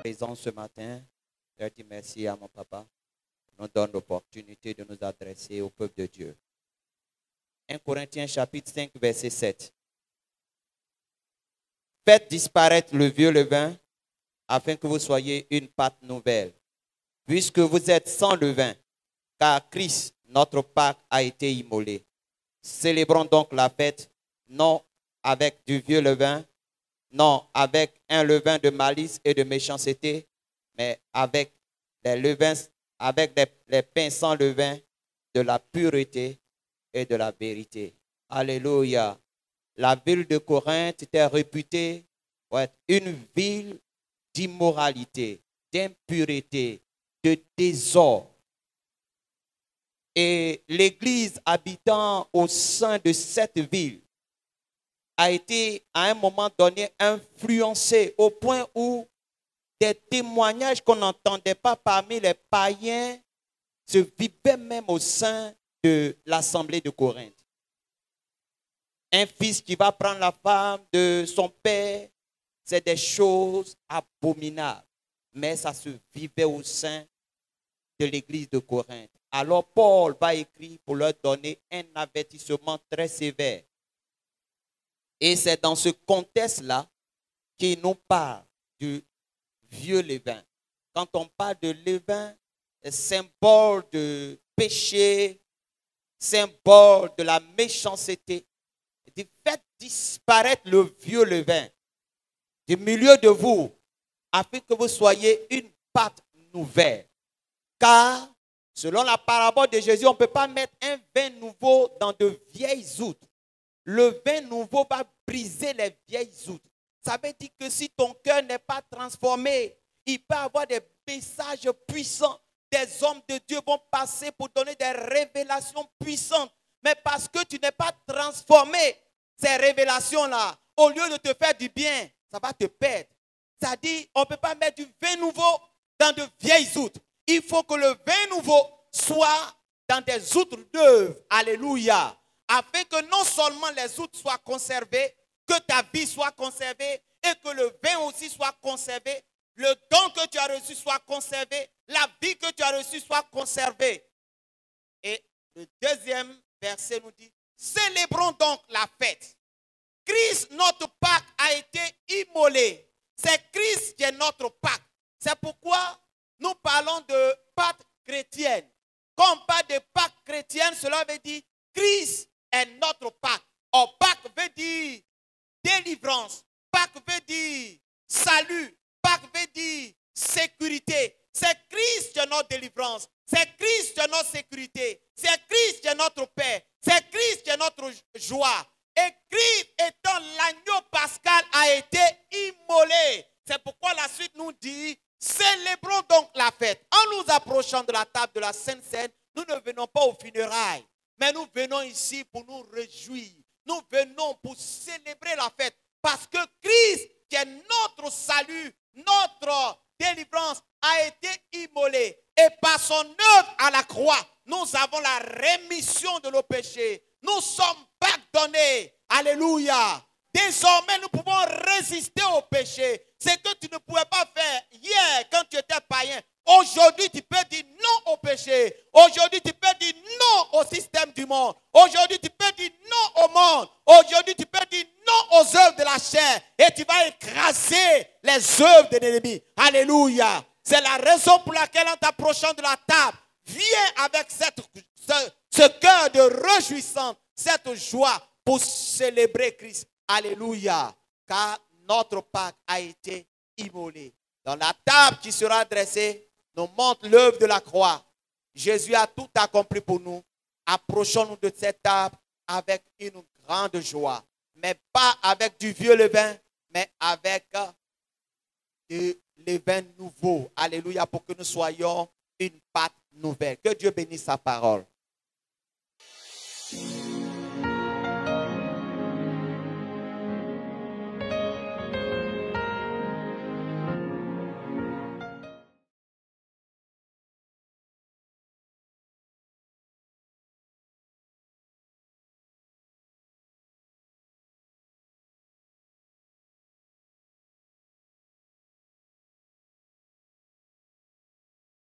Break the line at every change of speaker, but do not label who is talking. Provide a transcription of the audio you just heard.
Présent ce matin, je dis merci à mon papa. Nous donne l'opportunité de nous adresser au peuple de Dieu. 1 Corinthiens chapitre 5, verset 7. Faites disparaître le vieux levain afin que vous soyez une pâte nouvelle, puisque vous êtes sans levain, car Christ, notre Pâque, a été immolé. Célébrons donc la fête, non avec du vieux levain, non avec un levain de malice et de méchanceté, mais avec des levains, avec les pains sans levain, de la pureté et de la vérité. Alléluia. La ville de Corinthe était réputée pour être une ville d'immoralité, d'impureté, de désordre. Et l'église habitant au sein de cette ville a été à un moment donné influencée au point où des témoignages qu'on n'entendait pas parmi les païens se vivaient même au sein de l'assemblée de Corinthe. Un fils qui va prendre la femme de son père, c'est des choses abominables. Mais ça se vivait au sein de l'église de Corinthe. Alors Paul va écrire pour leur donner un avertissement très sévère. Et c'est dans ce contexte-là qu'il nous parle du vieux levain. Quand on parle de levain, symbole de péché, symbole de la méchanceté, il dit, faites disparaître le vieux levain du milieu de vous, afin que vous soyez une pâte nouvelle. Car, selon la parabole de Jésus, on ne peut pas mettre un vin nouveau dans de vieilles outres. Le vin nouveau va briser les vieilles outres. Ça veut dire que si ton cœur n'est pas transformé, il peut y avoir des messages puissants. Des hommes de Dieu vont passer pour donner des révélations puissantes. Mais parce que tu n'es pas transformé, ces révélations-là, au lieu de te faire du bien, ça va te perdre. C'est-à-dire, on ne peut pas mettre du vin nouveau dans de vieilles outres. Il faut que le vin nouveau soit dans des outres neuves. Alléluia. Afin que non seulement les outres soient conservées, que ta vie soit conservée et que le vin aussi soit conservé, le don que tu as reçu soit conservé, la vie que tu as reçue soit conservée. Et le deuxième verset nous dit, célébrons donc la fête. Christ, notre Pâque, a été immolé. C'est Christ qui est notre Pâque. C'est pourquoi nous parlons de Pâque chrétienne. Quand on parle de Pâque chrétienne, cela veut dire Christ est notre Pâque. Or, Pâque veut dire délivrance. Pâque veut dire salut. Pâque veut dire sécurité. C'est Christ qui est notre délivrance. C'est Christ qui est notre sécurité. C'est Christ qui est notre paix. C'est Christ qui est notre joie. Et Christ étant l'agneau pascal a été immolé. C'est pourquoi la suite nous dit, célébrons donc la fête. En nous approchant de la table de la Sainte Seine, nous ne venons pas aux funérailles, mais nous venons ici pour nous réjouir. Nous venons pour célébrer la fête parce que Christ, qui est notre salut, notre délivrance, a été immolé. Et par son œuvre à la croix, nous avons la rémission de nos péchés. Nous sommes pardonnés. Alléluia. Désormais, nous pouvons résister au péché. Ce que tu ne pouvais pas faire hier quand tu étais païen. Aujourd'hui, tu peux dire non au péché. Aujourd'hui, tu peux dire non au système du monde. Aujourd'hui, tu peux dire non au monde. Aujourd'hui, tu peux dire non aux œuvres de la chair. Et tu vas écraser les œuvres de l'ennemi. Alléluia. C'est la raison pour laquelle en t'approchant de la table, viens avec ce cœur de réjouissance, cette joie pour célébrer Christ. Alléluia. Car notre Pâque a été immolé. Dans la table qui sera dressée, nous montre l'œuvre de la croix. Jésus a tout accompli pour nous. Approchons-nous de cette table avec une grande joie. Mais pas avec du vieux levain, mais avec du levain nouveau. Alléluia, pour que nous soyons une pâte nouvelle. Que Dieu bénisse sa parole.